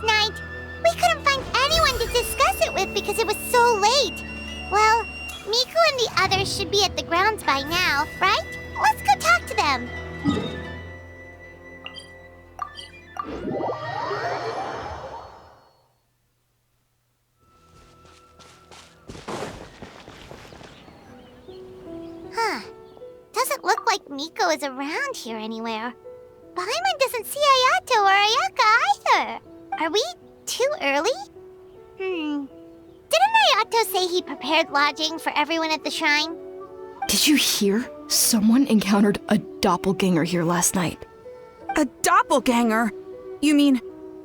last night. We couldn't find anyone to discuss it with because it was so late. Well, Miku and the others should be at the grounds by now, right? Let's go talk to them. Huh. Doesn't look like Miko is around here anywhere. Paimon doesn't see Ayato or Ayaka either. Are we too early? Didn't Ayato say he prepared lodging for everyone at the shrine? Did you hear? Someone encountered a doppelganger here last night. A doppelganger? You mean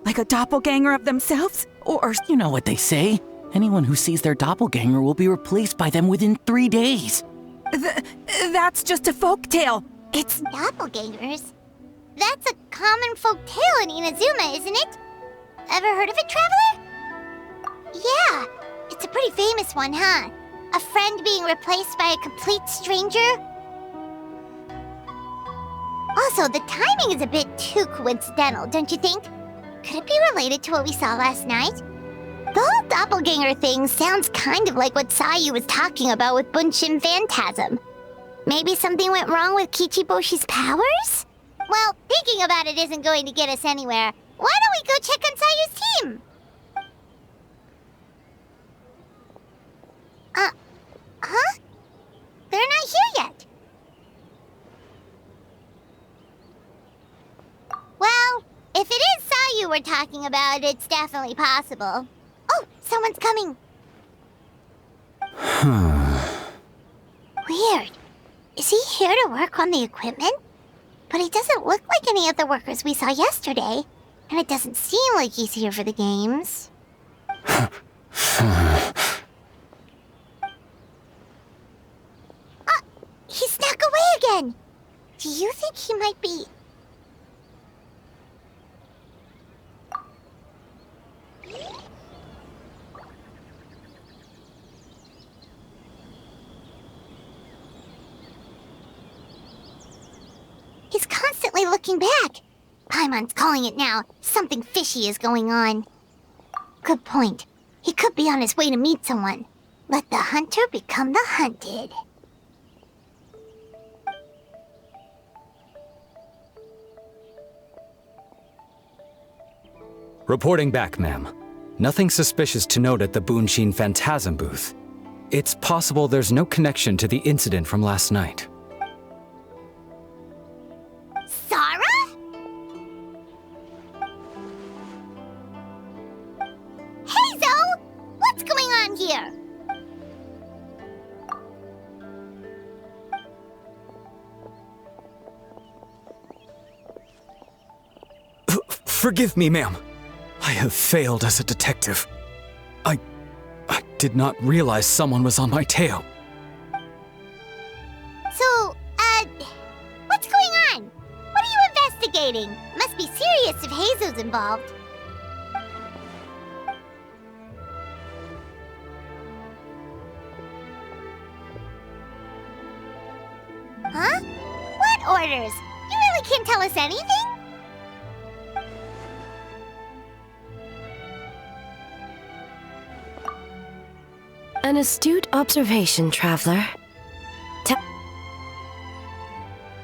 like a doppelganger of themselves? Or... You know what they say. Anyone who sees their doppelganger will be replaced by them within 3 days. That's just a folktale. It's... Doppelgangers? That's a common folk tale in Inazuma, isn't it? Ever heard of it, Traveler? Yeah, it's a pretty famous one, huh? A friend being replaced by a complete stranger? Also, the timing is a bit too coincidental, don't you think? Could it be related to what we saw last night? The whole doppelganger thing sounds kind of like what Sayu was talking about with Bunshin Phantasm. Maybe something went wrong with Kichiboshi's powers? Well, thinking about it isn't going to get us anywhere. Why don't we go check on Sayu's team? Huh? They're not here yet. Well, if it is Sayu we're talking about, it's definitely possible. Oh, someone's coming. Weird. Is he here to work on the equipment? But he doesn't look like any of the workers we saw yesterday. And it doesn't seem like he's here for the games. He snuck away again! Do you think he might be... He's constantly looking back. Paimon's calling it now. Something fishy is going on. Good point. He could be on his way to meet someone. Let the hunter become the hunted. Reporting back, ma'am. Nothing suspicious to note at the Bunshin Phantasm booth. It's possible there's no connection to the incident from last night. Sarah? Hey, Zoe! What's going on here? Forgive me, ma'am. I have failed as a detective. I did not realize someone was on my tail. So, what's going on? What are you investigating? Must be serious if Heizo's involved. Huh? What orders? You really can't tell us anything? An astute observation, Traveler.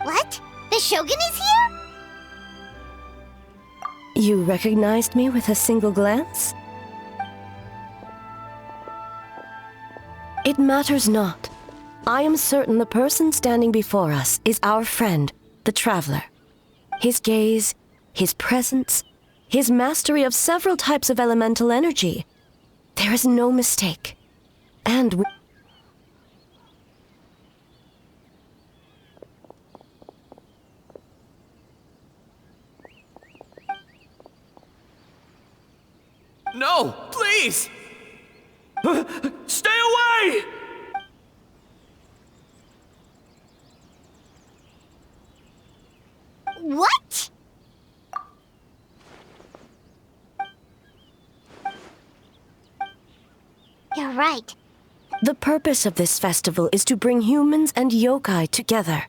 What? The Shogun is here? You recognized me with a single glance? It matters not. I am certain the person standing before us is our friend, the Traveler. His gaze, his presence, his mastery of several types of elemental energy. There is no mistake. And No, please! Stay away! What? You're right. the purpose of this festival is to bring humans and yokai together.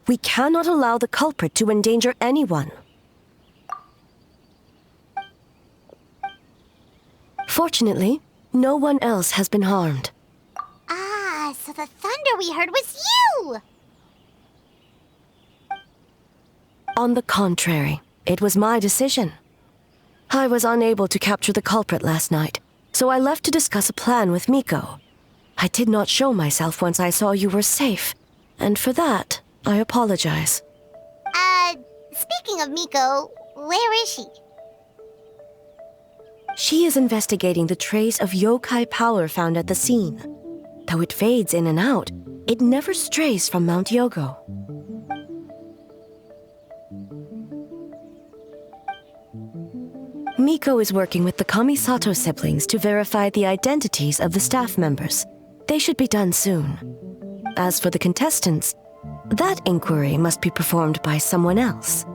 We cannot allow the culprit to endanger anyone. Fortunately, no one else has been harmed. Ah, so the thunder we heard was you! On the contrary, it was my decision. I was unable to capture the culprit last night, so I left to discuss a plan with Miko. I did not show myself once I saw you were safe, and for that, I apologize. Speaking of Miko, where is she? She is investigating the trace of yokai power found at the scene. Though it fades in and out, it never strays from Mount Yogo. Miko is working with the Kamisato siblings to verify the identities of the staff members. They should be done soon. As for the contestants, that inquiry must be performed by someone else.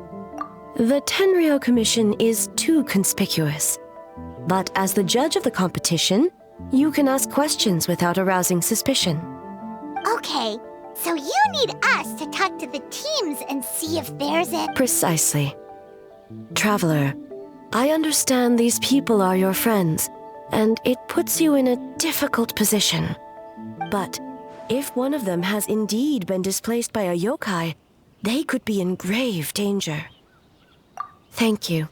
The Tenryo Commission is too conspicuous. But as the judge of the competition, you can ask questions without arousing suspicion. Okay, so you need us to talk to the teams and see if there's a... Precisely. Traveler, I understand these people are your friends, and it puts you in a difficult position. But if one of them has indeed been displaced by a yokai, they could be in grave danger. Thank you.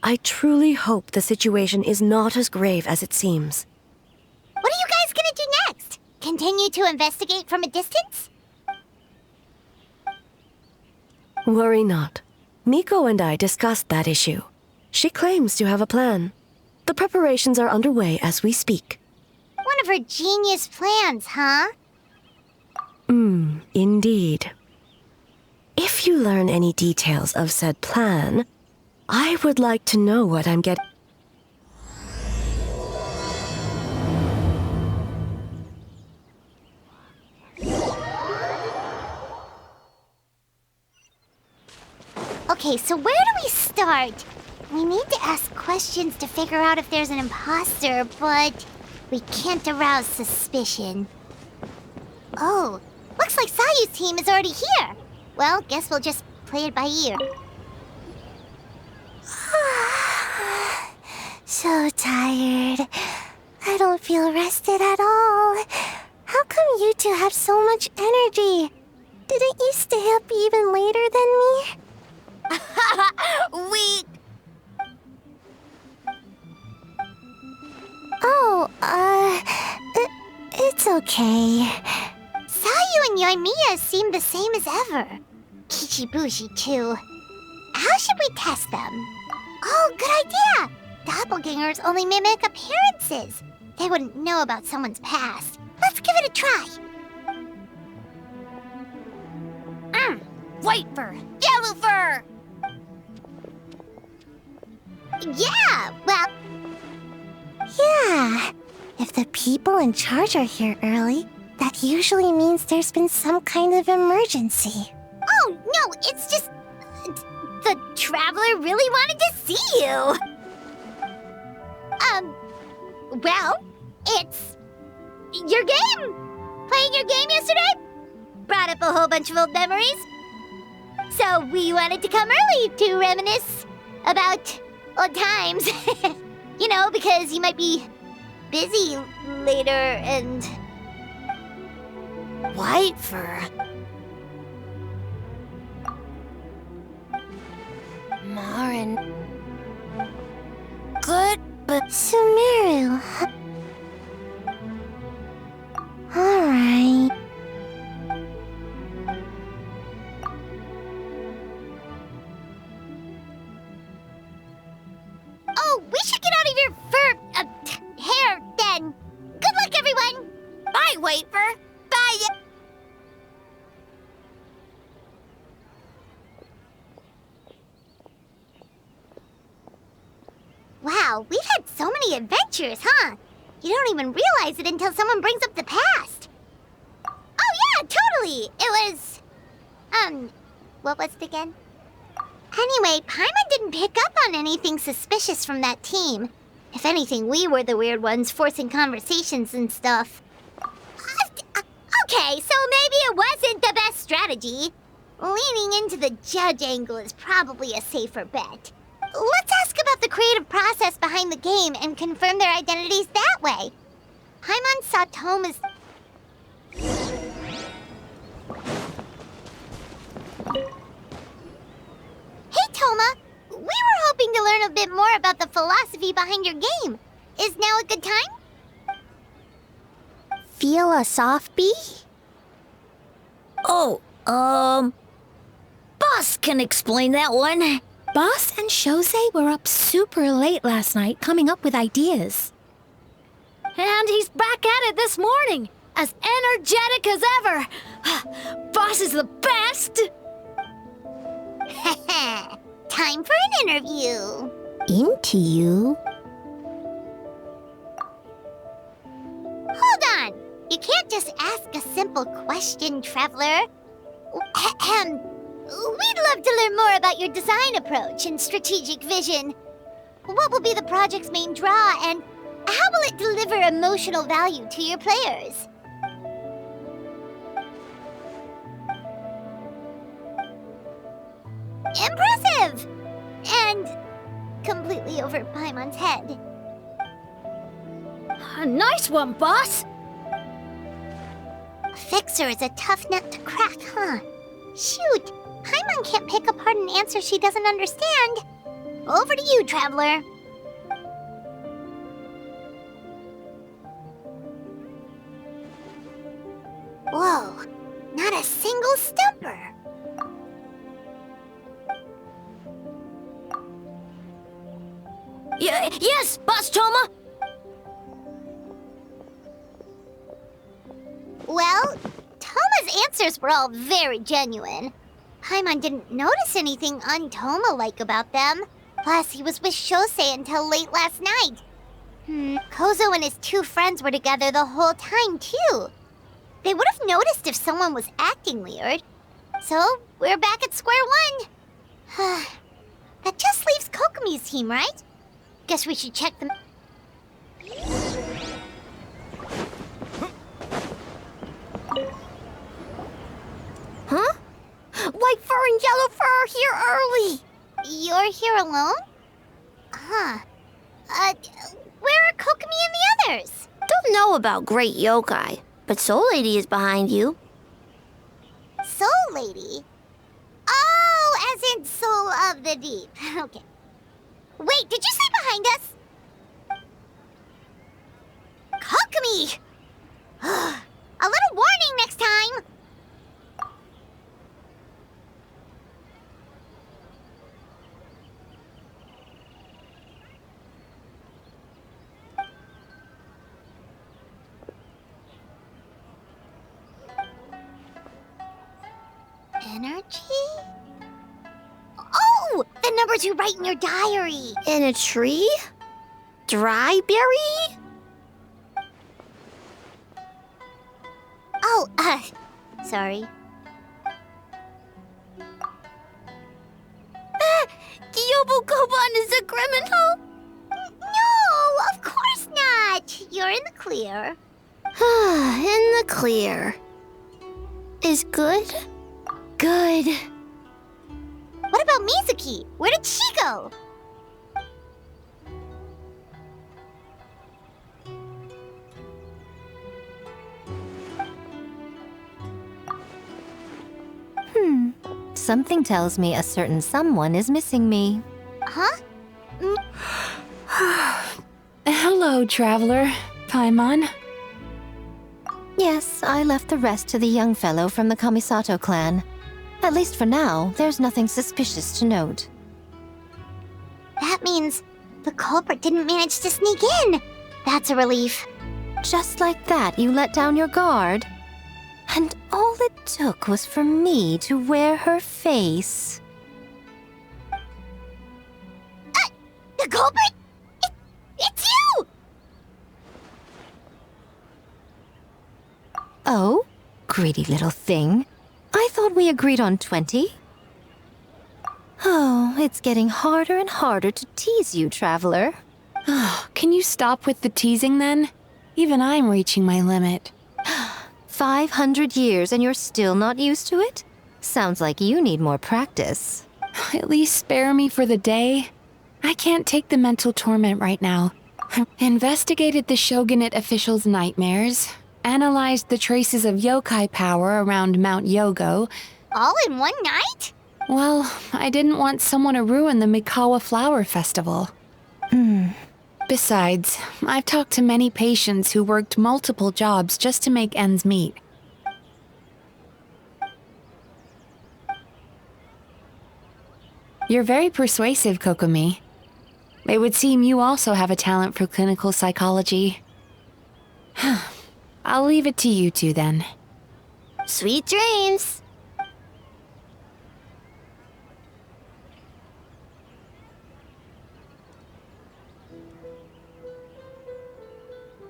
I truly hope the situation is not as grave as it seems. What are you guys gonna do next? Continue to investigate from a distance? Worry not. Miko and I discussed that issue. She claims to have a plan. The preparations are underway as we speak. One of her genius plans, huh? Indeed. If you learn any details of said plan, I would like to know what I'm getting. Okay, so where do we start? We need to ask questions to figure out if there's an imposter, but we can't arouse suspicion. Oh, looks like Sayu's team is already here. Well, guess we'll just play it by ear. So tired. I don't feel rested at all. How come you two have so much energy? Didn't you stay up even later than me? We... Oh, it's okay. Sayu and Yoimiya seem the same as ever. Kichibushi, too. How should we test them? Oh, good idea! Doppelgangers only mimic appearances. They wouldn't know about someone's past. Let's give it a try. White fur, yellow fur! Yeah, well... Yeah, if the people in charge are here early, that usually means there's been some kind of emergency. Oh, no, it's just... The traveler really wanted to see you! Well, it's... your game! Playing your game yesterday? Brought up a whole bunch of old memories. So we wanted to come early to reminisce about old times. You know, because you might be busy later and... White fur. Marin. Good, but... Sumeru. Alright. Oh, we should get out of your fur... hair, then. Good luck, everyone! Bye, White fur. Bye! Wow, we've had so many adventures, huh? You don't even realize it until someone brings up the past. Oh yeah, totally! It was... what was it again? Anyway, Paimon didn't pick up on anything suspicious from that team. If anything, we were the weird ones forcing conversations and stuff. Okay, so maybe it wasn't the best strategy. Leaning into the judge angle is probably a safer bet. Let's ask about the creative process behind the game and confirm their identities that way. Paimon saw Toma's... Hey, Toma! We were hoping to learn a bit more about the philosophy behind your game. Is now a good time? Philosophy? Oh, Boss can explain that one. Boss and Shosei were up super late last night coming up with ideas. And he's back at it this morning, as energetic as ever. Boss is the best! Time for an interview. Interview? Hold on. You can't just ask a simple question, Traveler. We'd love to learn more about your design approach and strategic vision. What will be the project's main draw, and how will it deliver emotional value to your players? Impressive! And completely over Paimon's head. Nice one, Boss! Fixer is a tough nut to crack, huh? Shoot! Paimon can't pick apart an answer she doesn't understand. Over to you, Traveler. Whoa, not a single stumper. Yes, Boss Toma! Well, Toma's answers were all very genuine. Paimon didn't notice anything un-Toma-like about them. Plus, he was with Shosei until late last night. Kozo and his two friends were together the whole time, too. They would have noticed if someone was acting weird. So, we're back at square one. That just leaves Kokomi's team, right? Guess we should check them. Huh? White fur and yellow fur are here early! You're here alone? Huh. Where are Kokomi and the others? Don't know about Great Yokai, but Soul Lady is behind you. Soul Lady? Oh, as in Soul of the Deep. Okay. Wait, did you say behind us? Kokomi! A little warning next time! Energy? Oh! The numbers you write in your diary! In a tree? Dry berry? Oh, sorry. Yobo-Koban is a criminal? No, of course not! You're in the clear. In the clear. Is good? Good. What about Mizuki? Where did she go? Something tells me a certain someone is missing me. Huh? Hello, traveler. Paimon. Yes, I left the rest to the young fellow from the Kamisato clan. At least for now, there's nothing suspicious to note. That means the culprit didn't manage to sneak in. That's a relief. Just like that, you let down your guard. And all it took was for me to wear her face. The culprit? It's you! Oh, greedy little thing. I thought we agreed on 20. Oh, it's getting harder and harder to tease you, traveler. Can you stop with the teasing then? Even I'm reaching my limit. 500 years and you're still not used to it? Sounds like you need more practice. At least spare me for the day. I can't take the mental torment right now. Investigated the shogunate officials' nightmares, analyzed the traces of yokai power around Mount Yogo. All in one night? Well, I didn't want someone to ruin the Mikawa Flower Festival. Besides, I've talked to many patients who worked multiple jobs just to make ends meet. You're very persuasive, Kokomi. It would seem you also have a talent for clinical psychology. I'll leave it to you two then. Sweet dreams!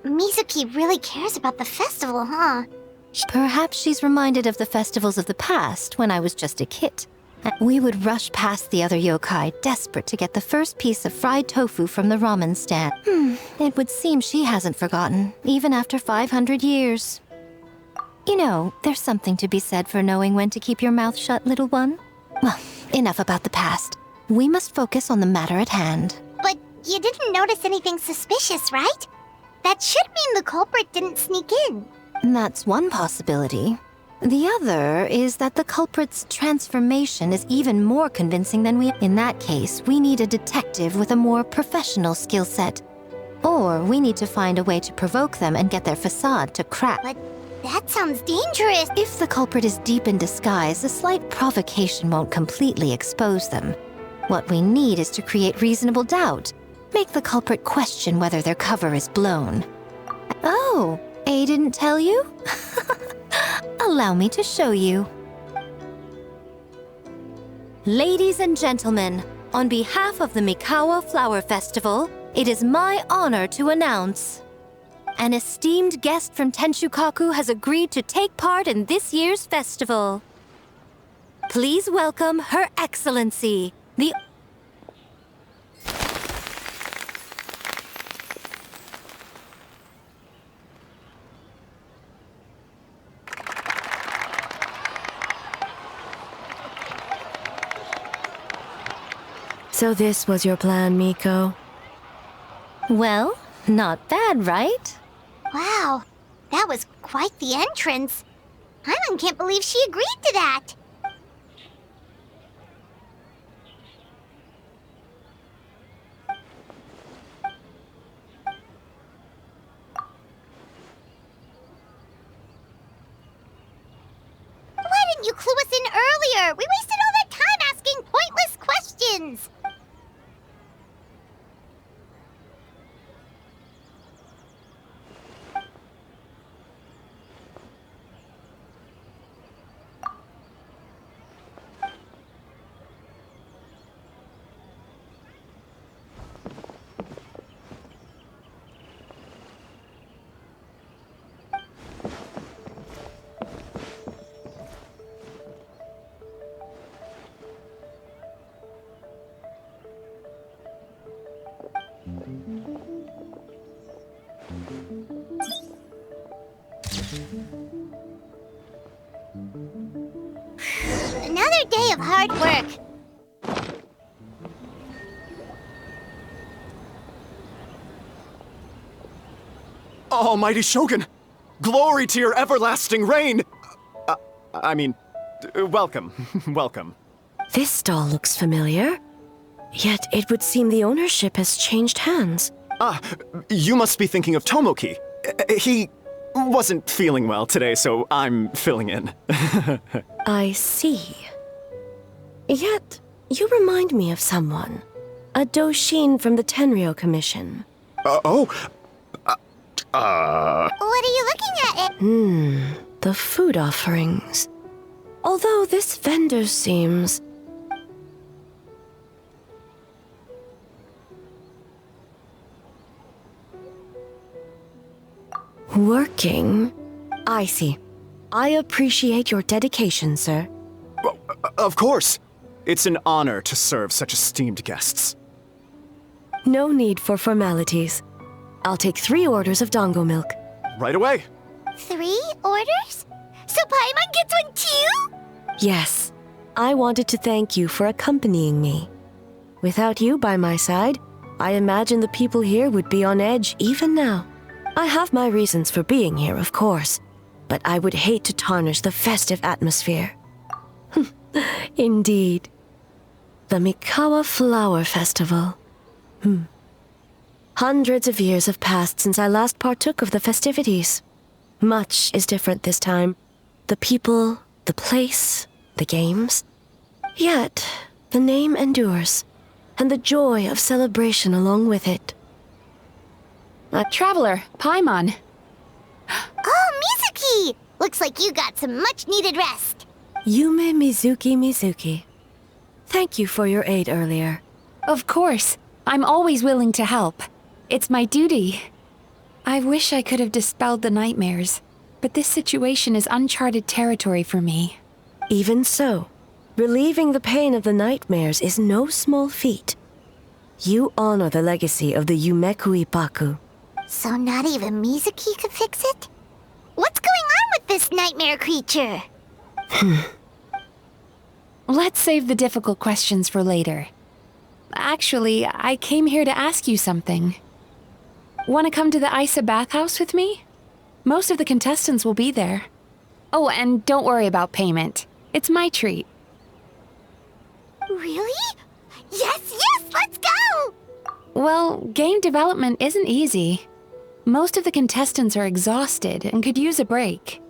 Mizuki really cares about the festival, huh? Perhaps she's reminded of the festivals of the past when I was just a kid. We would rush past the other yokai, desperate to get the first piece of fried tofu from the ramen stand. It would seem she hasn't forgotten, even after 500 years. You know, there's something to be said for knowing when to keep your mouth shut, little one. Well, enough about the past. We must focus on the matter at hand. But you didn't notice anything suspicious, right? That should mean the culprit didn't sneak in. That's one possibility. The other is that the culprit's transformation is even more convincing than we... In that case, we need a detective with a more professional skill set. Or we need to find a way to provoke them and get their facade to crack. But that sounds dangerous. If the culprit is deep in disguise, a slight provocation won't completely expose them. What we need is to create reasonable doubt. Make the culprit question whether their cover is blown. Oh, A didn't tell you? Allow me to show you. Ladies and gentlemen, on behalf of the Mikawa Flower Festival, it is my honor to announce an esteemed guest from Tenshukaku has agreed to take part in this year's festival. Please welcome Her Excellency, the... So this was your plan, Miko? Well, not bad, right? Wow, that was quite the entrance. Paimon can't believe she agreed to that. Why didn't you clue us in earlier? We wasted all that time asking pointless questions. Another day of hard work. Almighty Shogun! Glory to your everlasting reign! Welcome. Welcome. This stall looks familiar. Yet it would seem the ownership has changed hands. You must be thinking of Tomoki. He wasn't feeling well today, so I'm filling in. I see. Yet, you remind me of someone. A Doshin from the Tenryo Commission. What What are you looking at? The food offerings. Although this vendor seems... working? I see. I appreciate your dedication, sir. Of course. It's an honor to serve such esteemed guests. No need for formalities. I'll take 3 orders of dango milk. Right away. 3 orders? So Paimon gets one too? Yes. I wanted to thank you for accompanying me. Without you by my side, I imagine the people here would be on edge even now. I have my reasons for being here, of course, but I would hate to tarnish the festive atmosphere. Indeed. The Mikawa Flower Festival. Hundreds of years have passed since I last partook of the festivities. Much is different this time. The people, the place, the games. Yet, the name endures, and the joy of celebration along with it. Traveler, Paimon. Oh, Mizuki! Looks like you got some much-needed rest. Yume Mizuki. Thank you for your aid earlier. Of course. I'm always willing to help. It's my duty. I wish I could have dispelled the nightmares, but this situation is uncharted territory for me. Even so, relieving the pain of the nightmares is no small feat. You honor the legacy of the Yumekui Baku. So not even Mizuki could fix it? What's going on with this nightmare creature? Let's save the difficult questions for later. Actually, I came here to ask you something. Want to come to the Isa bathhouse with me? Most of the contestants will be there. Oh, and don't worry about payment. It's my treat. Really? Yes, let's go! Well, game development isn't easy. Most of the contestants are exhausted and could use a break.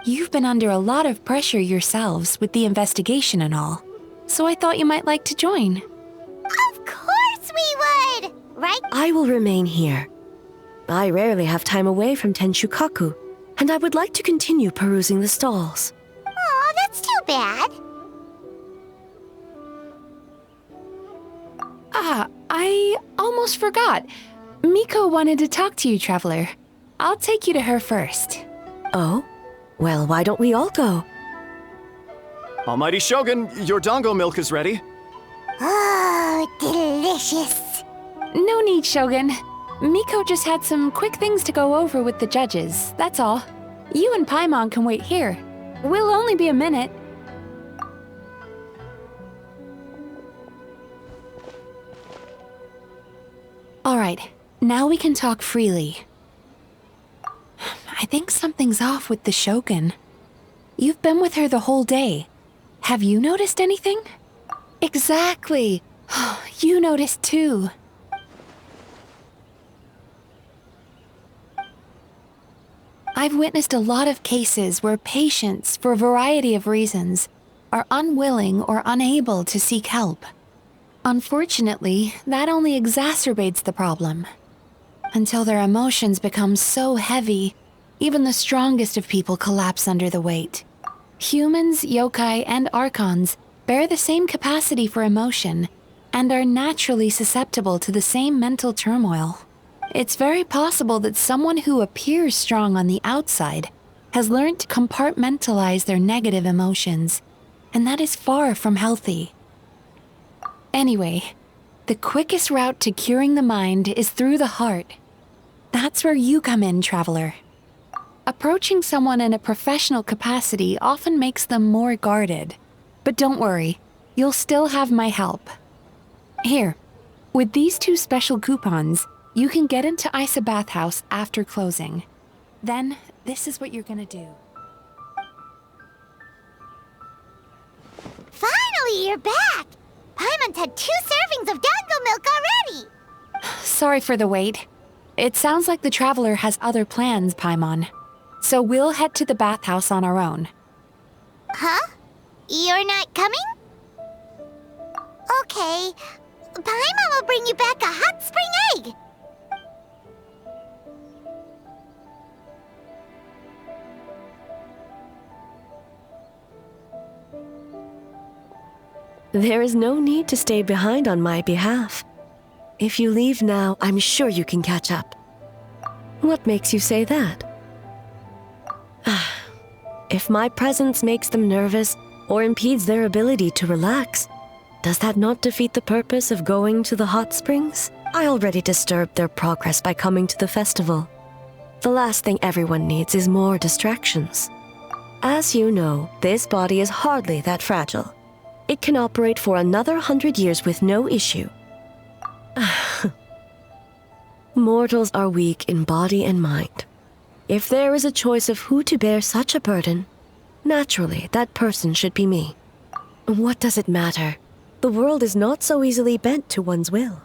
You've been under a lot of pressure yourselves with the investigation and all, so I thought you might like to join. Of course we would! Right? I will remain here. I rarely have time away from Tenshukaku, and I would like to continue perusing the stalls. Aw, that's too bad. I almost forgot. Miko wanted to talk to you, Traveler. I'll take you to her first. Oh? Well, why don't we all go? Almighty Shogun, your dango milk is ready. Oh, delicious. No need, Shogun. Miko just had some quick things to go over with the judges, that's all. You and Paimon can wait here. We'll only be a minute. Alright, now we can talk freely. I think something's off with the Shogun. You've been with her the whole day. Have you noticed anything? Exactly. You noticed too. I've witnessed a lot of cases where patients, for a variety of reasons, are unwilling or unable to seek help. Unfortunately, that only exacerbates the problem. Until their emotions become so heavy, even the strongest of people collapse under the weight. Humans, yokai, and archons bear the same capacity for emotion and are naturally susceptible to the same mental turmoil. It's very possible that someone who appears strong on the outside has learned to compartmentalize their negative emotions, and that is far from healthy. Anyway, the quickest route to curing the mind is through the heart. That's where you come in, Traveler. Approaching someone in a professional capacity often makes them more guarded. But don't worry, you'll still have my help. Here, with these 2 special coupons, you can get into Isa Bathhouse after closing. Then, this is what you're gonna do. Finally, you're back! Paimon's had 2 servings of dango milk already! Sorry for the wait. It sounds like the Traveler has other plans, Paimon. So we'll head to the bathhouse on our own. Huh? You're not coming? Okay. Paimon will bring you back a hot spring egg! There is no need to stay behind on my behalf. If you leave now, I'm sure you can catch up. What makes you say that? If my presence makes them nervous or impedes their ability to relax, does that not defeat the purpose of going to the hot springs? I already disturbed their progress by coming to the festival. The last thing everyone needs is more distractions. As you know, this body is hardly that fragile. It can operate for another 100 years with no issue, Mortals are weak in body and mind. If there is a choice of who to bear such a burden, naturally that person should be me. What does it matter? The world is not so easily bent to one's will.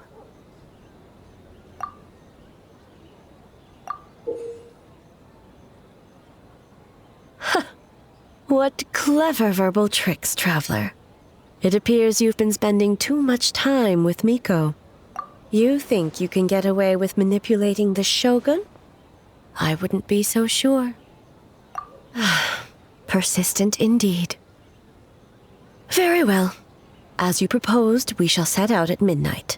What clever verbal tricks, traveler. It appears you've been spending too much time with Miko. You think you can get away with manipulating the Shogun? I wouldn't be so sure. Persistent indeed. Very well. As you proposed, we shall set out at midnight.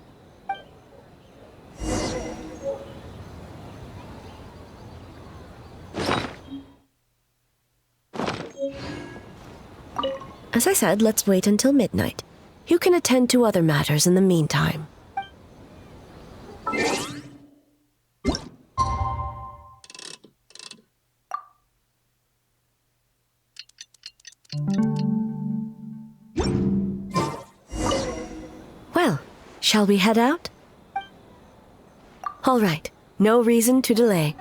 As I said, let's wait until midnight. You can attend to other matters in the meantime. Well, shall we head out? All right, no reason to delay.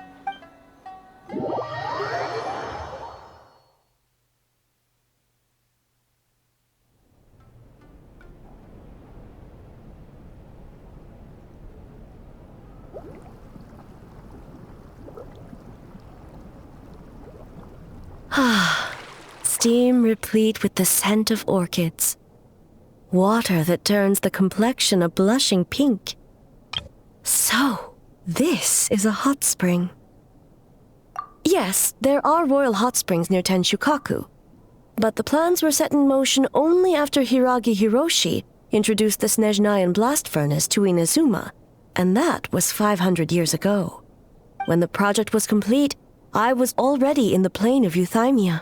Steam replete with the scent of orchids. Water that turns the complexion a blushing pink. So, this is a hot spring. Yes, there are royal hot springs near Tenshukaku, but the plans were set in motion only after Hiragi Hiroshi introduced the Snezhnayan blast furnace to Inazuma, and that was 500 years ago. When the project was complete, I was already in the plain of Euthymia.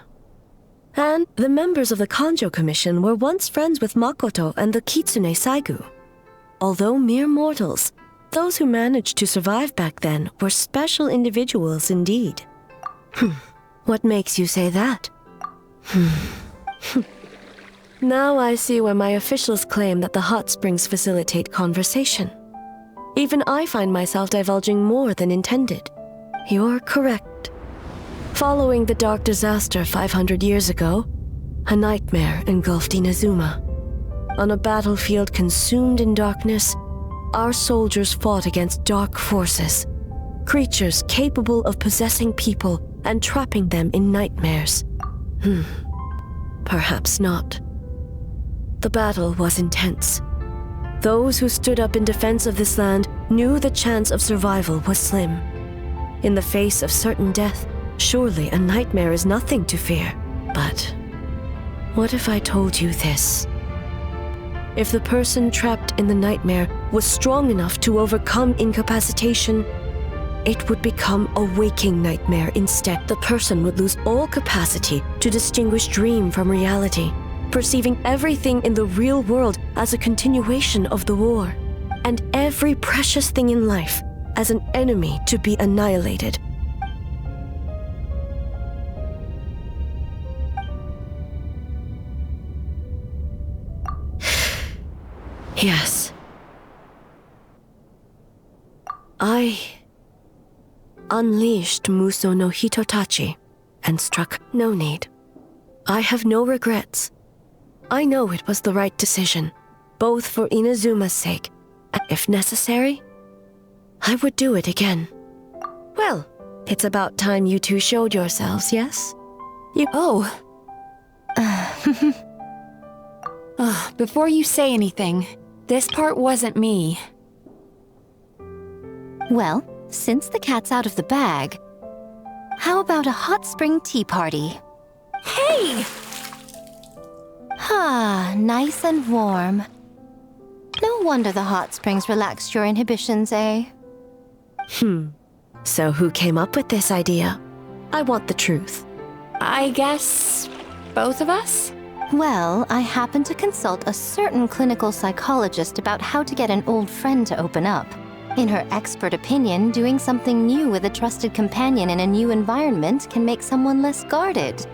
And the members of the Kanjo Commission were once friends with Makoto and the Kitsune Saigu. Although mere mortals, those who managed to survive back then were special individuals indeed. What makes you say that? Now I see why my officials claim that the hot springs facilitate conversation. Even I find myself divulging more than intended. You're correct. Following the dark disaster 500 years ago, a nightmare engulfed Inazuma. On a battlefield consumed in darkness, our soldiers fought against dark forces, creatures capable of possessing people and trapping them in nightmares. Perhaps not. The battle was intense. Those who stood up in defense of this land knew the chance of survival was slim. In the face of certain death, surely a nightmare is nothing to fear. But what if I told you this? If the person trapped in the nightmare was strong enough to overcome incapacitation, it would become a waking nightmare instead. The person would lose all capacity to distinguish dream from reality, perceiving everything in the real world as a continuation of the war, and every precious thing in life as an enemy to be annihilated. Yes. I unleashed Muso no Hitotachi and struck. No need. I have no regrets. I know it was the right decision, both for Inazuma's sake, and if necessary, I would do it again. Well, it's about time you two showed yourselves, yes? Before you say anything, this part wasn't me. Well, since the cat's out of the bag, how about a hot spring tea party? Hey! Nice and warm. No wonder the hot springs relaxed your inhibitions, eh? So who came up with this idea? I want the truth. I guess both of us? Well, I happened to consult a certain clinical psychologist about how to get an old friend to open up. In her expert opinion, doing something new with a trusted companion in a new environment can make someone less guarded.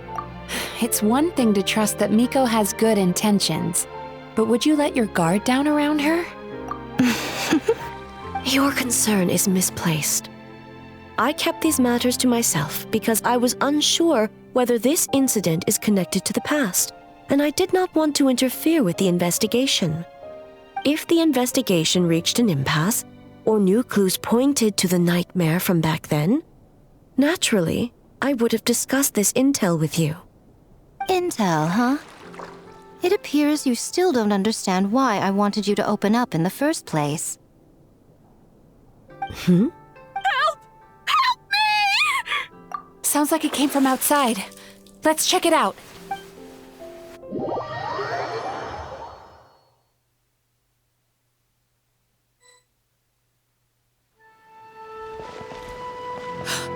It's one thing to trust that Miko has good intentions, but would you let your guard down around her? Your concern is misplaced. I kept these matters to myself because I was unsure whether this incident is connected to the past, and I did not want to interfere with the investigation. If the investigation reached an impasse, or new clues pointed to the nightmare from back then, naturally, I would have discussed this intel with you. Intel, huh? It appears you still don't understand why I wanted you to open up in the first place. Hmm? Help! Help me! Sounds like it came from outside. Let's check it out.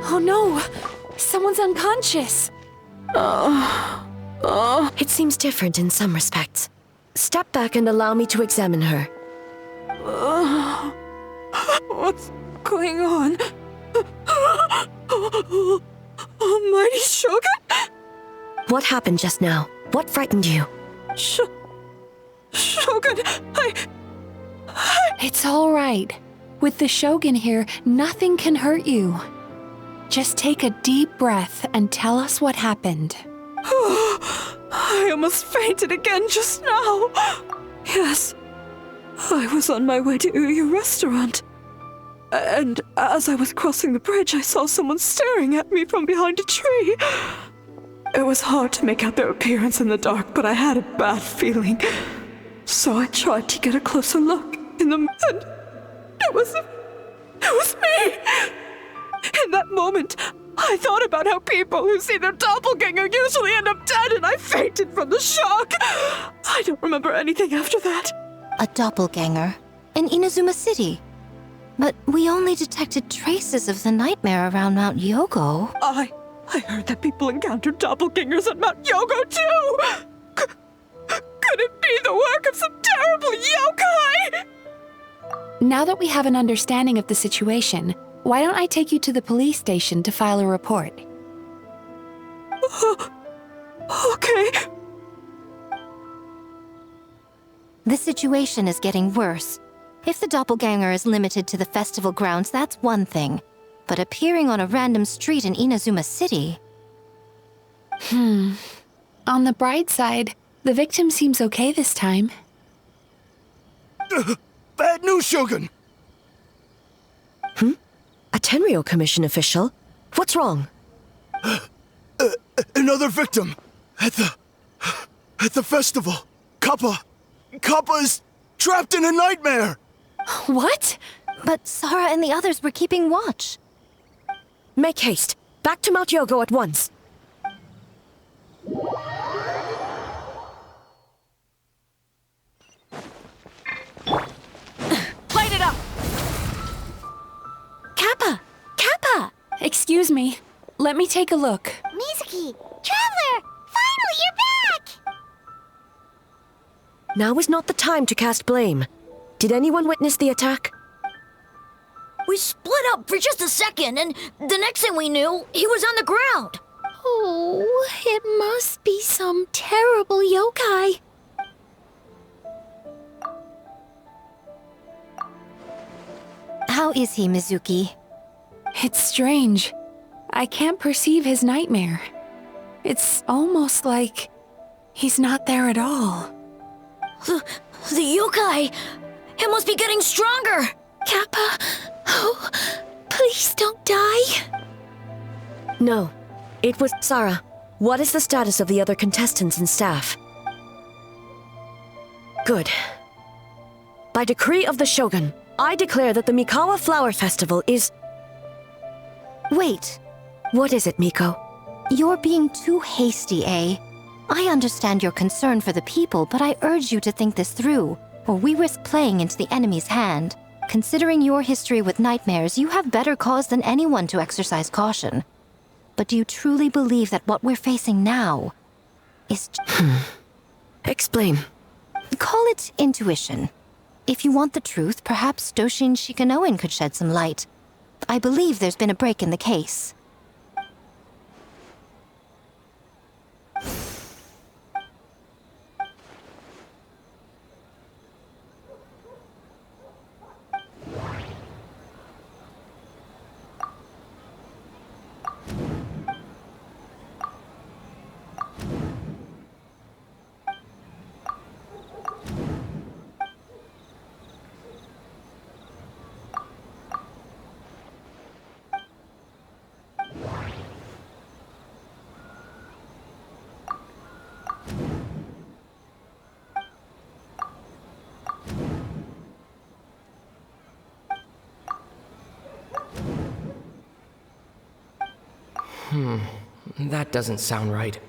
Oh no! Someone's unconscious! It seems different in some respects. Step back and allow me to examine her. What's going on? Almighty Shogun? What happened just now? What frightened you? Shogun, It's all right. With the Shogun here, nothing can hurt you. Just take a deep breath and tell us what happened. I almost fainted again just now. Yes, I was on my way to Uyu restaurant. And as I was crossing the bridge, I saw someone staring at me from behind a tree. It was hard to make out their appearance in the dark, but I had a bad feeling. So I tried to get a closer look, and it was me! In that moment, I thought about how people who see their doppelganger usually end up dead, and I fainted from the shock. I don't remember anything after that. A doppelganger? In Inazuma City? But we only detected traces of the nightmare around Mount Yogo. I heard that people encountered doppelgangers at Mount Yogo too! Could it be the work of some terrible yokai? Now that we have an understanding of the situation, why don't I take you to the police station to file a report? Okay. The situation is getting worse. If the doppelganger is limited to the festival grounds, that's one thing. But appearing on a random street in Inazuma City... On the bright side, the victim seems okay this time. Bad news, Shogun! A Tenryo Commission official? What's wrong? Another victim! At the festival! Kappa is trapped in a nightmare! What? But Sara and the others were keeping watch. Make haste. Back to Mount Yogo at once. Light it up! Kappa! Kappa! Excuse me. Let me take a look. Mizuki! Traveler! Finally, you're back! Now is not the time to cast blame. Did anyone witness the attack? We split up for just a second, and the next thing we knew, he was on the ground. Oh, it must be some terrible yokai. How is he, Mizuki? It's strange. I can't perceive his nightmare. It's almost like he's not there at all. The yokai! It must be getting stronger! Kappa, oh, please don't die. No. It was Sara. What is the status of the other contestants and staff? Good. By decree of the Shogun, I declare that the Mikawa Flower Festival is... Wait. What is it, Miko? You're being too hasty, eh? I understand your concern for the people, but I urge you to think this through, or we risk playing into the enemy's hand. Considering your history with nightmares, you have better cause than anyone to exercise caution. But do you truly believe that what we're facing now is... Explain. Call it intuition. If you want the truth, perhaps Doshin Shikanoin could shed some light. I believe there's been a break in the case. That doesn't sound right.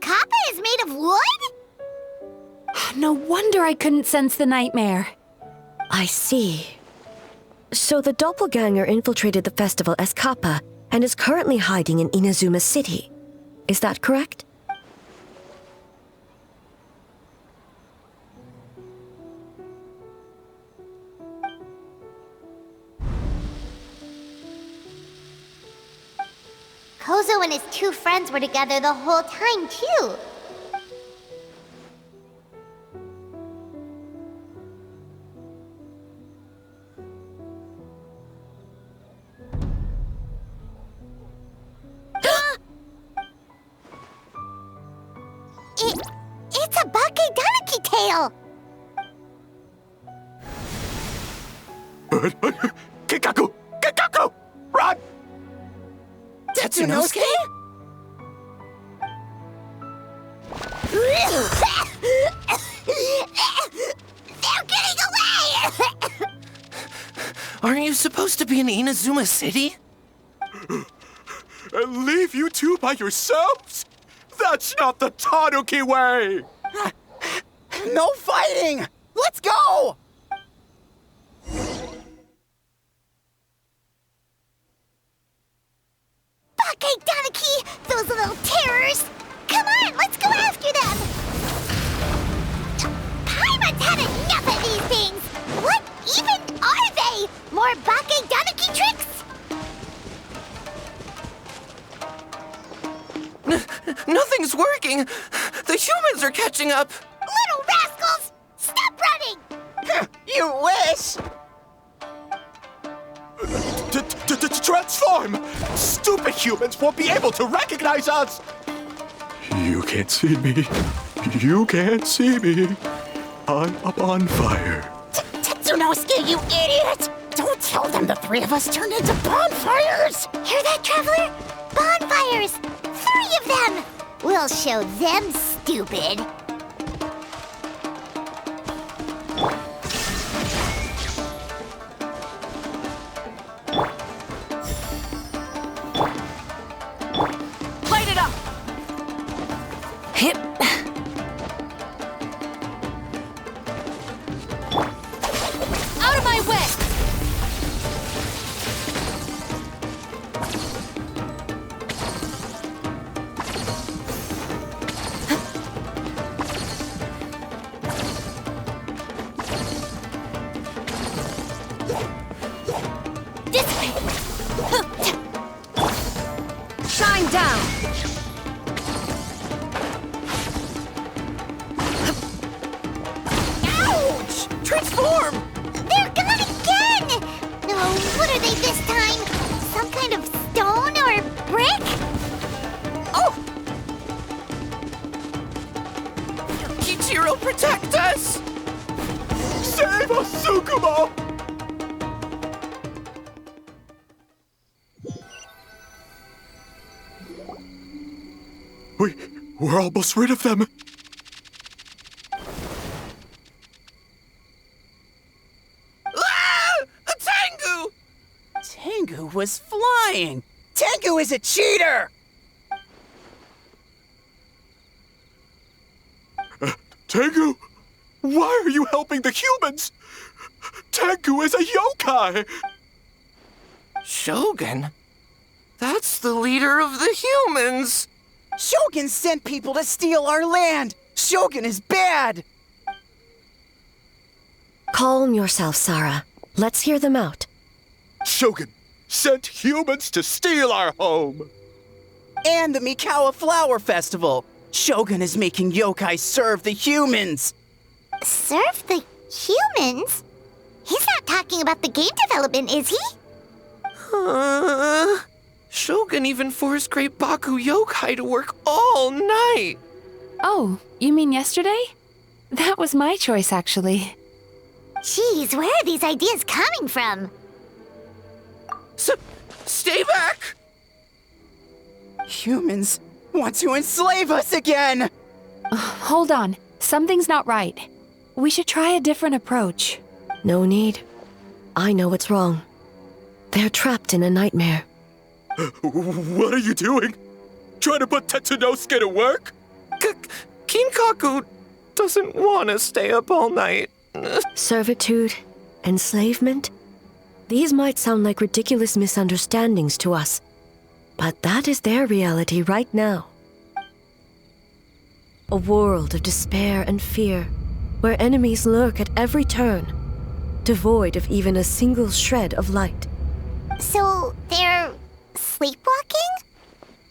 Kappa is made of wood? No wonder I couldn't sense the nightmare. I see. So the doppelganger infiltrated the festival as Kappa and is currently hiding in Inazuma City. Is that correct? Kozo and his two friends were together the whole time, too. It's a Bakedaniki tail! Kikaku! Kikaku! Run! Tetsunosuke? They're getting away! Aren't you supposed to be in Inazuma City? And leave you two by yourselves? That's not the Tanuki way! No fighting! Let's go! Bakedaniki! Those little terrors! Come on, let's go after them! Paimon's had enough of these things! What even are they? More Bakedaniki tricks? Nothing's working! The humans are catching up! Little rascals! Stop running! You wish! Transform! Stupid humans won't be able to recognize us! You can't see me. You can't see me. I'm up on fire. Tetsunosuke, you idiot! Don't tell them the three of us turned into bonfires! Hear that, Traveler? Bonfires! 3 of them! We'll show them, stupid. Light it up! Hip. Out of my way! Shine down! Ouch! Transform! They're gone again! Oh, what are they this time? Some kind of stone or brick? Oh! Kichiro, protect us! Save us, Tsukumo! We're almost rid of them. Ah! A Tengu! Tengu was flying! Tengu is a cheater! Tengu, why are you helping the humans? Tengu is a yokai! Shogun? That's the leader of the humans! Shogun sent people to steal our land! Shogun is bad! Calm yourself, Sarah. Let's hear them out. Shogun sent humans to steal our home! And the Mikawa Flower Festival! Shogun is making yokai serve the humans! Serve the humans? He's not talking about the game development, is he? Shogun even forced Great Baku Yokai to work all night! Oh, you mean yesterday? That was my choice, actually. Jeez, where are these ideas coming from? Stay back! Humans want to enslave us again! Hold on. Something's not right. We should try a different approach. No need. I know what's wrong. They're trapped in a nightmare. What are you doing? Trying to put Tetsunosuke to work? Kinkaku doesn't want to stay up all night. Servitude, enslavement. These might sound like ridiculous misunderstandings to us, but that is their reality right now. A world of despair and fear, where enemies lurk at every turn, devoid of even a single shred of light. So, they're sleepwalking?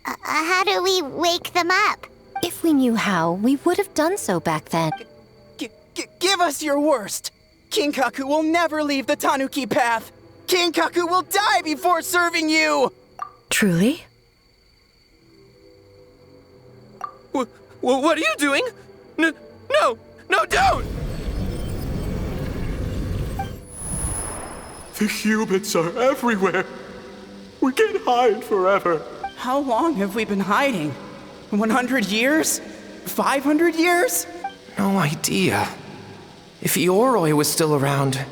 How do we wake them up? If we knew how, we would have done so back then. Give us your worst! Kinkaku will never leave the Tanuki path! Kinkaku will die before serving you! Truly? What are you doing? No, don't! The humans are everywhere. We can't hide forever. How long have we been hiding? 100 years? 500 years? No idea. If Ioroi was still around,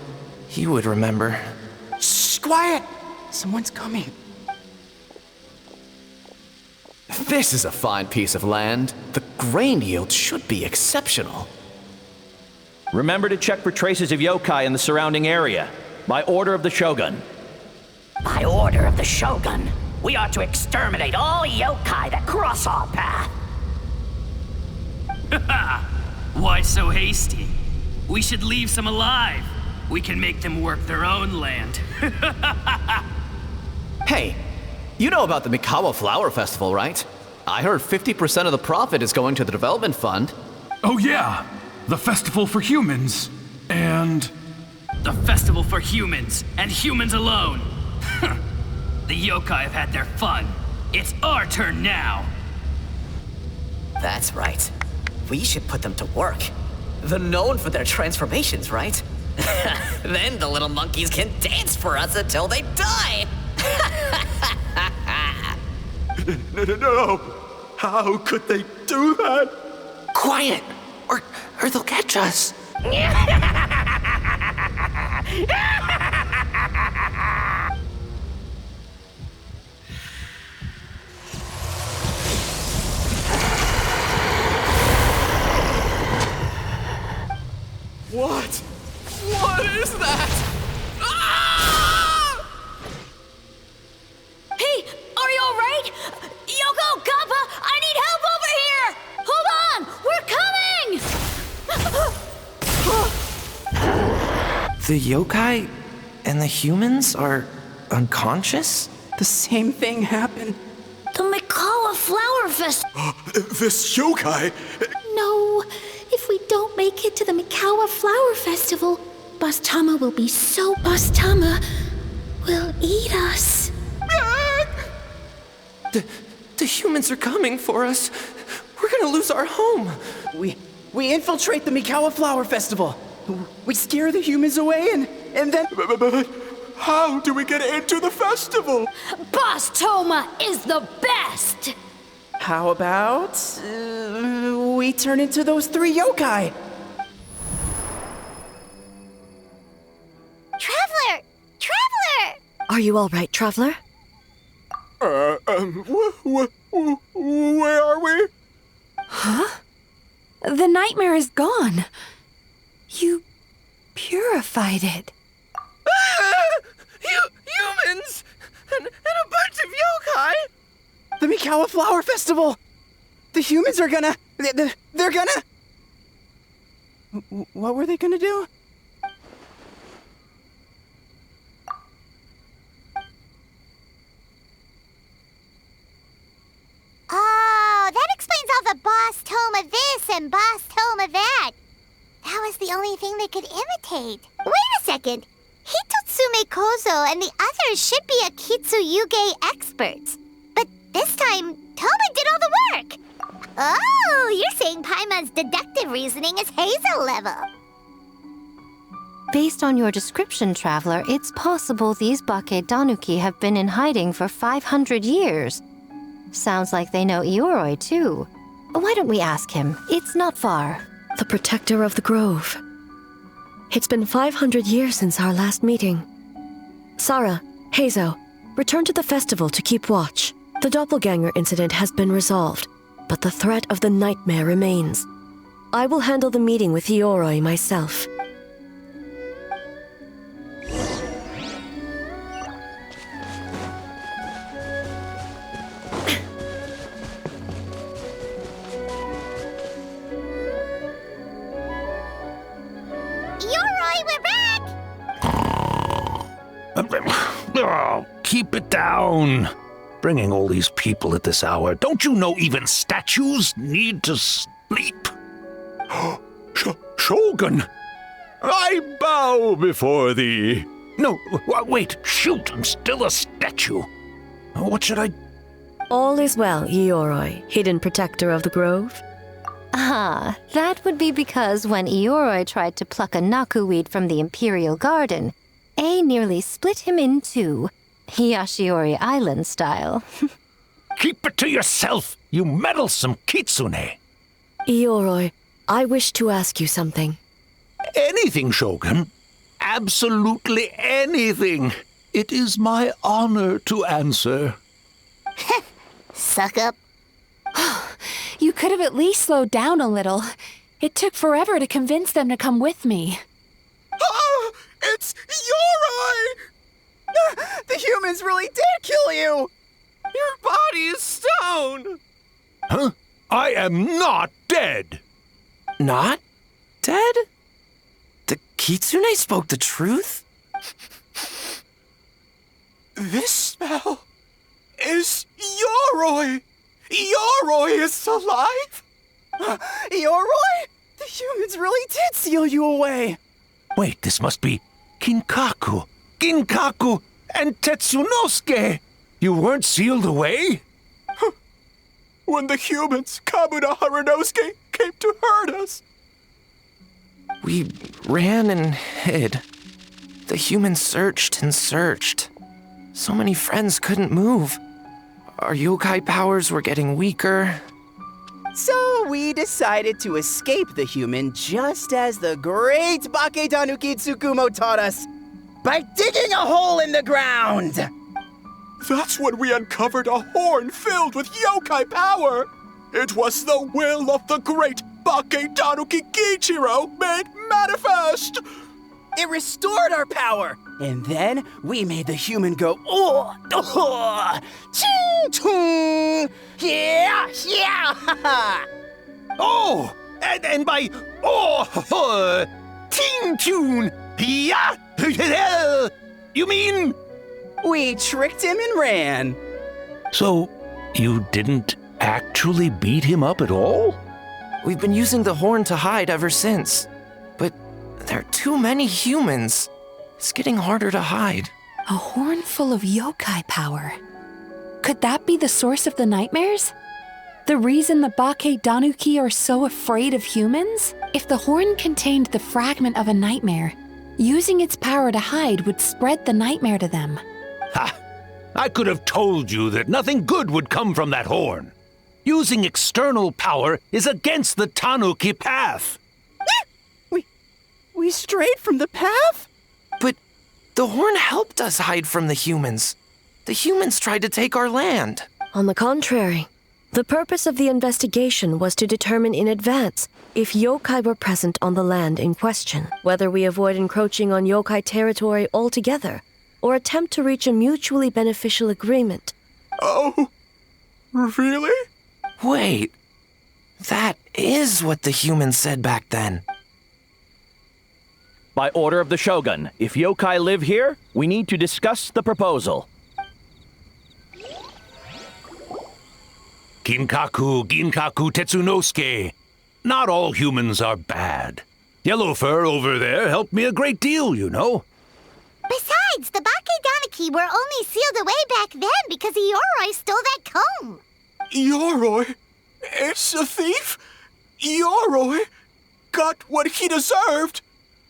he would remember. Shh, quiet! Someone's coming. This is a fine piece of land. The grain yield should be exceptional. Remember to check for traces of yokai in the surrounding area. By order of the Shogun. By order of the Shogun, we are to exterminate all yokai that cross our path. Why so hasty? We should leave some alive. We can make them work their own land. Hey, you know about the Mikawa Flower Festival, right? I heard 50% of the profit is going to the development fund. Oh yeah, the festival for humans, and... The festival for humans, and humans alone. The yokai have had their fun. It's our turn now. That's right. We should put them to work. They're known for their transformations, right? Then the little monkeys can dance for us until they die. No. How could they do that? Quiet, or they'll catch us. What? What is that? Ah! Hey, are you alright? Yoko, Kappa, I need help over here! Hold on, we're coming! The yokai and the humans are unconscious? The same thing happened. The Mikawa Flower Festival. This yokai? No, if we don't make it to the Mikawa Flower Festival, Boss Tama will be so Boss Tama will eat us. The humans are coming for us. We're gonna lose our home. We infiltrate the Mikawa Flower Festival. We scare the humans away and then... But how do we get into the festival? Boss Toma is the best! How about... we turn into those 3 yokai? Traveler! Traveler! Are you all right, Traveler? Where are we? Huh? The nightmare is gone. You purified it. Humans! And a bunch of yokai! The Mikawa Flower Festival! The humans are gonna... They're gonna... What were they gonna do? Oh, that explains all the Boss Toma this and Boss Toma that. That was the only thing they could imitate. Wait a second. Hitotsume Kozo and the others should be Akitsuyuge experts. But this time, Toma did all the work. Oh, you're saying Paimon's deductive reasoning is Hazel level. Based on your description, Traveler, it's possible these Bake Danuki have been in hiding for 500 years. Sounds like they know Ioroi, too. Why don't we ask him? It's not far. The protector of the grove. It's been 500 years since our last meeting. Sarah, Hazo, return to the festival to keep watch. The doppelganger incident has been resolved, but the threat of the nightmare remains. I will handle the meeting with Ioroi myself. Oh, keep it down. Bringing all these people at this hour. Don't you know even statues need to sleep? Shogun! I bow before thee. No, wait, shoot, I'm still a statue. What should I... All is well, Ioroi, hidden protector of the grove. Ah, that would be because when Ioroi tried to pluck a naku weed from the Imperial Garden, A nearly split him in two, Yashiori Island style. Keep it to yourself, you meddlesome kitsune. Ioroi, I wish to ask you something. Anything, Shogun. Absolutely anything. It is my honor to answer. Suck up. You could have at least slowed down a little. It took forever to convince them to come with me. Oh, it's Ioroi! The humans really did kill you! Your body is stone! Huh? I am not dead! Not dead? The kitsune spoke the truth? This smell is Ioroi! Ioroi is alive! Ioroi? The humans really did seal you away! Wait, this must be Kinkaku, and Tetsunosuke! You weren't sealed away? When the humans, Kabuna Harunosuke, came to hurt us. We ran and hid. The humans searched and searched. So many friends couldn't move. Our yokai powers were getting weaker. So we decided to escape the human just as the great Bake Tanuki Tsukumo taught us, by digging a hole in the ground! That's when we uncovered a horn filled with yokai power! It was the will of the great Bake Tanuki Kiichiro made manifest! It restored our power! And then we made the human go, ching, chung, yeah, yeah, Oh, and by, ting, tune, yeah, you mean? We tricked him and ran. So, you didn't actually beat him up at all? We've been using the horn to hide ever since. But there are too many humans. It's getting harder to hide. A horn full of yokai power. Could that be the source of the nightmares? The reason the Bake Danuki are so afraid of humans? If the horn contained the fragment of a nightmare, using its power to hide would spread the nightmare to them. Ha! I could have told you that nothing good would come from that horn. Using external power is against the Tanuki path. We strayed from the path? But the horn helped us hide from the humans. The humans tried to take our land. On the contrary, the purpose of the investigation was to determine in advance if yokai were present on the land in question, whether we avoid encroaching on yokai territory altogether, or attempt to reach a mutually beneficial agreement. Oh, really? Wait, that is what the humans said back then. By order of the Shogun, if yokai live here, we need to discuss the proposal. Ginkaku Tetsunosuke. Not all humans are bad. Yellowfur over there helped me a great deal, you know. Besides, the Bake Danuki were only sealed away back then because Ioroi stole that comb. Ioroi is a thief? Ioroi got what he deserved?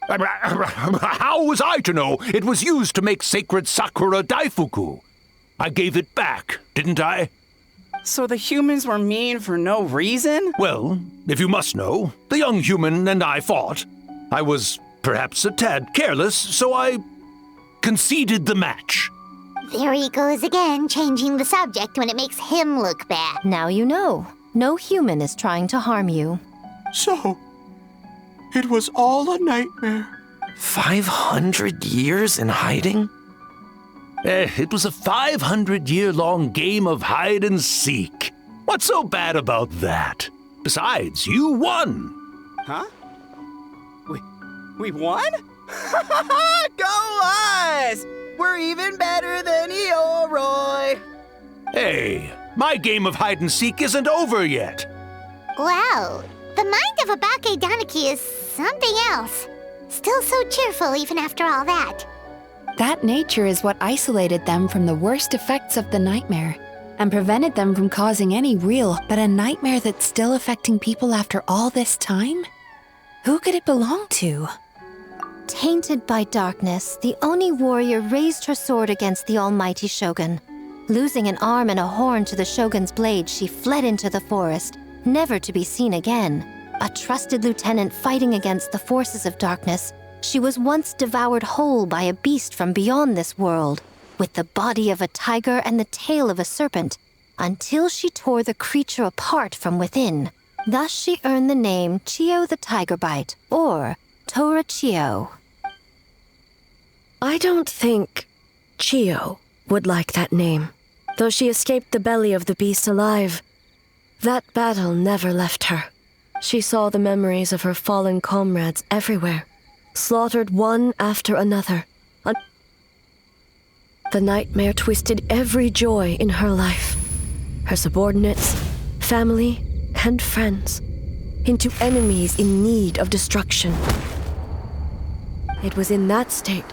How was I to know it was used to make sacred Sakura Daifuku? I gave it back, didn't I? So the humans were mean for no reason? Well, if you must know, the young human and I fought. I was perhaps a tad careless, so I conceded the match. There he goes again, changing the subject when it makes him look bad. Now you know. No human is trying to harm you. So, it was all a nightmare. 500 years in hiding? It was a 500-year-long game of hide and seek. What's so bad about that? Besides, you won. Huh? We won? Go us! We're even better than Eoroy! Hey, my game of hide and seek isn't over yet. Wow, the mind of a Bakedaniki is something else. Still so cheerful even after all that. That nature is what isolated them from the worst effects of the nightmare and prevented them from causing any real, but a nightmare that's still affecting people after all this time? Who could it belong to? Tainted by darkness, the Oni warrior raised her sword against the almighty shogun. Losing an arm and a horn to the shogun's blade, she fled into the forest, never to be seen again. A trusted lieutenant fighting against the forces of darkness, she was once devoured whole by a beast from beyond this world, with the body of a tiger and the tail of a serpent, until she tore the creature apart from within. Thus she earned the name Chio the Tigerbite, or Tora Chio. I don't think Chio would like that name. Though she escaped the belly of the beast alive, that battle never left her. She saw the memories of her fallen comrades everywhere, slaughtered one after another. The nightmare twisted every joy in her life, her subordinates, family, and friends, into enemies in need of destruction. It was in that state,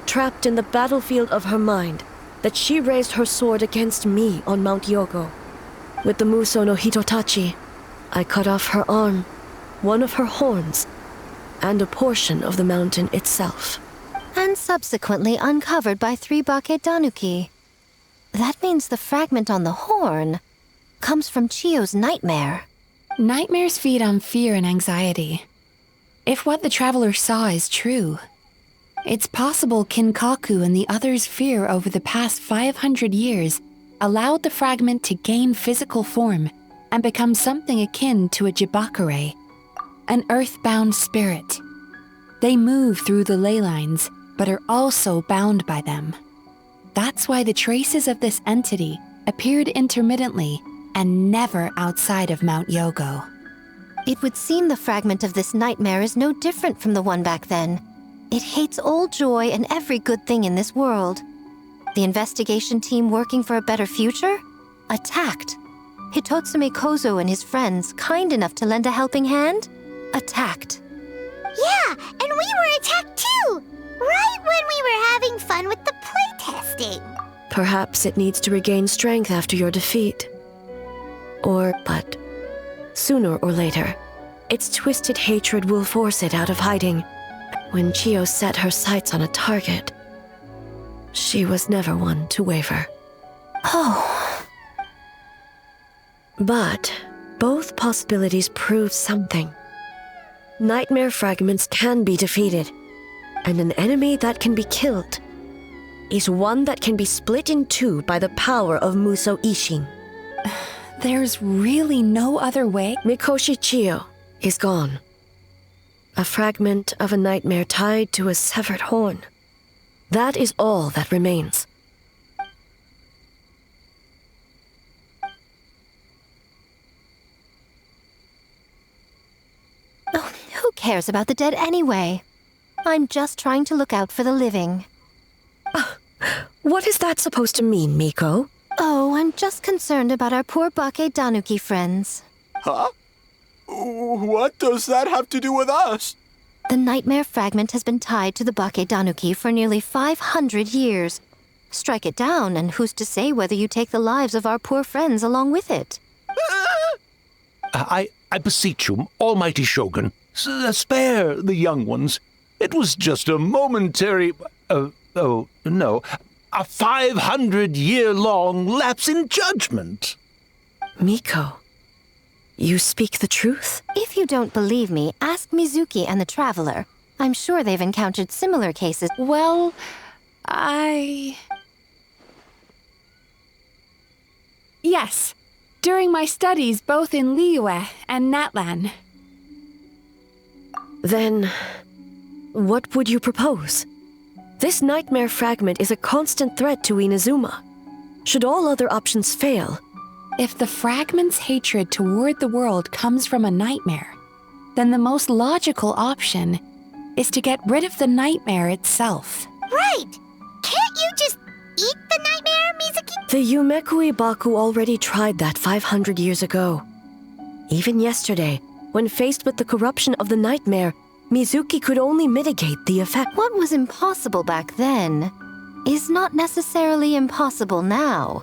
trapped in the battlefield of her mind, that she raised her sword against me on Mount Yogo. With the Muso no Hitotachi, I cut off her arm, one of her horns, and a portion of the mountain itself. And subsequently uncovered by 3 Bakedanuki. That means the fragment on the horn comes from Chio's nightmare. Nightmares feed on fear and anxiety. If what the traveler saw is true, it's possible Kinkaku and the others' fear over the past 500 years allowed the fragment to gain physical form and become something akin to a Jibakure, an earthbound spirit. They move through the ley lines, but are also bound by them. That's why the traces of this entity appeared intermittently and never outside of Mount Yogo. It would seem the fragment of this nightmare is no different from the one back then. It hates all joy and every good thing in this world. The investigation team working for a better future? Attacked. Hitotsume Kozo and his friends, kind enough to lend a helping hand? Attacked. Yeah, and we were attacked too! Right when we were having fun with the playtesting. Perhaps it needs to regain strength after your defeat. But sooner or later, its twisted hatred will force it out of hiding. When Chio set her sights on a target, she was never one to waver. Oh. But both possibilities prove something. Nightmare fragments can be defeated, and an enemy that can be killed is one that can be split in two by the power of Muso Ishin. There's really no other way? Mikoshi Chio is gone. A fragment of a nightmare tied to a severed horn. That is all that remains. Oh, who cares about the dead anyway? I'm just trying to look out for the living. What is that supposed to mean, Miko? Oh, I'm just concerned about our poor Bakedanuki friends. Huh? What does that have to do with us? The nightmare fragment has been tied to the Bakedanuki for nearly 500 years. Strike it down, and who's to say whether you take the lives of our poor friends along with it? I beseech you, almighty Shogun, spare the young ones. It was just a momentary... no. A 500-year-long lapse in judgment. Miko, you speak the truth? If you don't believe me, ask Mizuki and the Traveler. I'm sure they've encountered similar cases. Well, Yes, during my studies both in Liyue and Natlan. Then, what would you propose? This nightmare fragment is a constant threat to Inazuma. Should all other options fail... If the fragment's hatred toward the world comes from a nightmare, then the most logical option is to get rid of the nightmare itself. Right! Can't you just eat the nightmare, Mizuki? The Yumekui Baku already tried that 500 years ago. Even yesterday, when faced with the corruption of the nightmare, Mizuki could only mitigate the effect. What was impossible back then is not necessarily impossible now.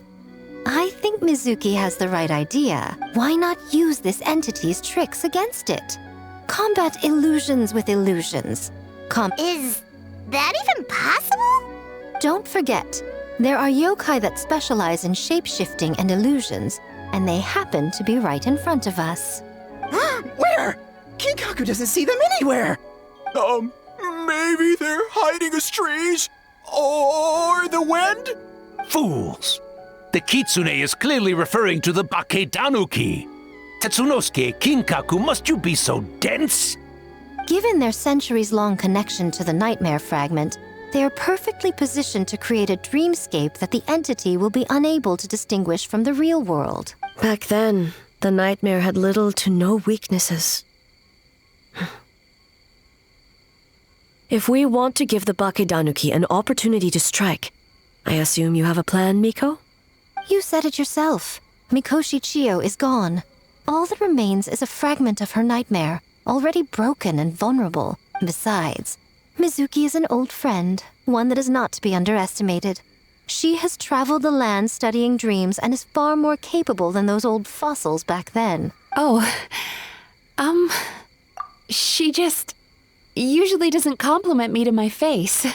I think Mizuki has the right idea. Why not use this entity's tricks against it? Combat illusions with illusions. Is that even possible? Don't forget, there are yokai that specialize in shape-shifting and illusions, and they happen to be right in front of us. Where? Kinkaku doesn't see them anywhere! Maybe they're hiding as trees? Or the wind? Fools! The kitsune is clearly referring to the Baketanuki. Tetsunosuke, Kinkaku, must you be so dense? Given their centuries-long connection to the nightmare fragment, they are perfectly positioned to create a dreamscape that the entity will be unable to distinguish from the real world. Back then, the nightmare had little to no weaknesses. If we want to give the Baketanuki an opportunity to strike, I assume you have a plan, Miko? You said it yourself. Mikoshi Chiyo is gone. All that remains is a fragment of her nightmare, already broken and vulnerable. Besides, Mizuki is an old friend, one that is not to be underestimated. She has traveled the land studying dreams and is far more capable than those old fossils back then. She just usually doesn't compliment me to my face.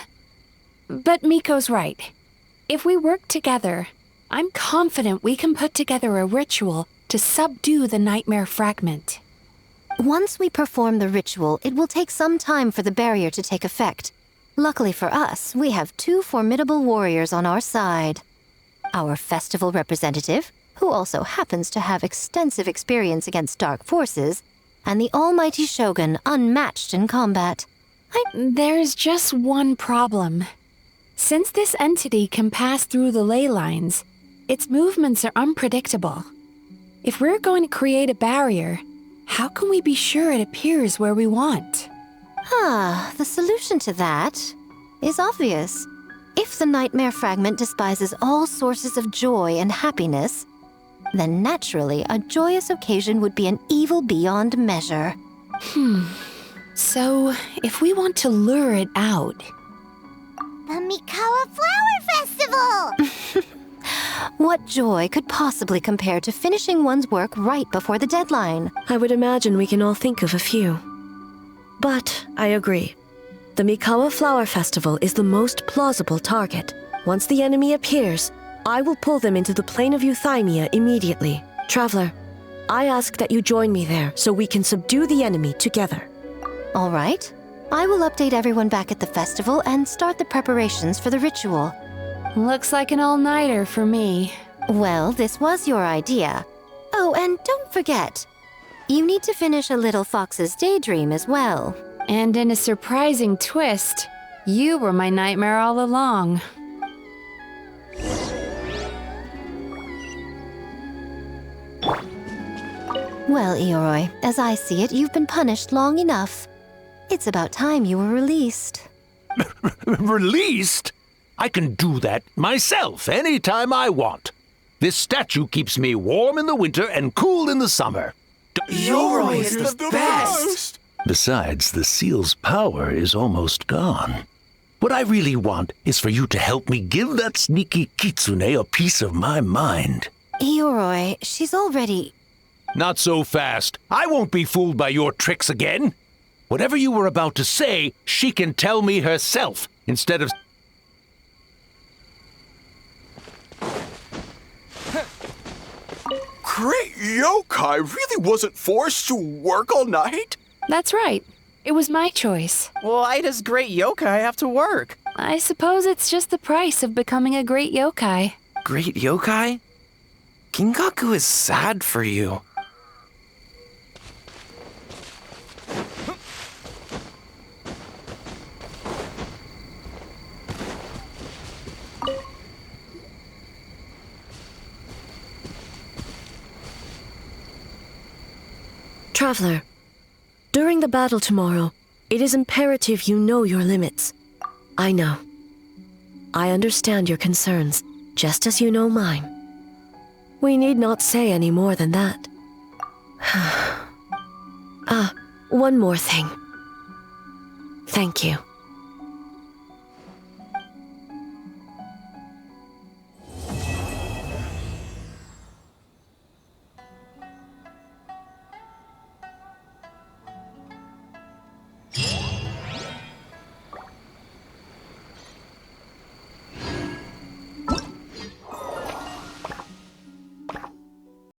But Miko's right. If we work together, I'm confident we can put together a ritual to subdue the nightmare fragment. Once we perform the ritual, it will take some time for the barrier to take effect. Luckily for us, we have two formidable warriors on our side. Our festival representative, who also happens to have extensive experience against dark forces, and the almighty Shogun, unmatched in combat. There's just one problem. Since this entity can pass through the ley lines, its movements are unpredictable. If we're going to create a barrier, how can we be sure it appears where we want? The solution to that is obvious. If the nightmare fragment despises all sources of joy and happiness, then naturally a joyous occasion would be an evil beyond measure. So, if we want to lure it out... The Mikawa Flower Festival! What joy could possibly compare to finishing one's work right before the deadline? I would imagine we can all think of a few. But I agree. The Mikawa Flower Festival is the most plausible target. Once the enemy appears, I will pull them into the plane of Euthymia immediately. Traveler, I ask that you join me there so we can subdue the enemy together. All right. I will update everyone back at the festival and start the preparations for the ritual. Looks like an all-nighter for me. Well, this was your idea. Oh, and don't forget, you need to finish a Little Fox's Daydream as well. And in a surprising twist, you were my nightmare all along. Well, Ioroi, as I see it, you've been punished long enough. It's about time you were released. Released? I can do that myself anytime I want. This statue keeps me warm in the winter and cool in the summer. Yoroi is the best! Besides, the seal's power is almost gone. What I really want is for you to help me give that sneaky kitsune a piece of my mind. Ioroi, she's already... Not so fast. I won't be fooled by your tricks again. Whatever you were about to say, she can tell me herself, instead of... Great yokai really wasn't forced to work all night? That's right. It was my choice. Why does great yokai have to work? I suppose it's just the price of becoming a great yokai. Great yokai? Gingaku is sad for you. Traveler, during the battle tomorrow, it is imperative you know your limits. I know. I understand your concerns, just as you know mine. We need not say any more than that. One more thing. Thank you.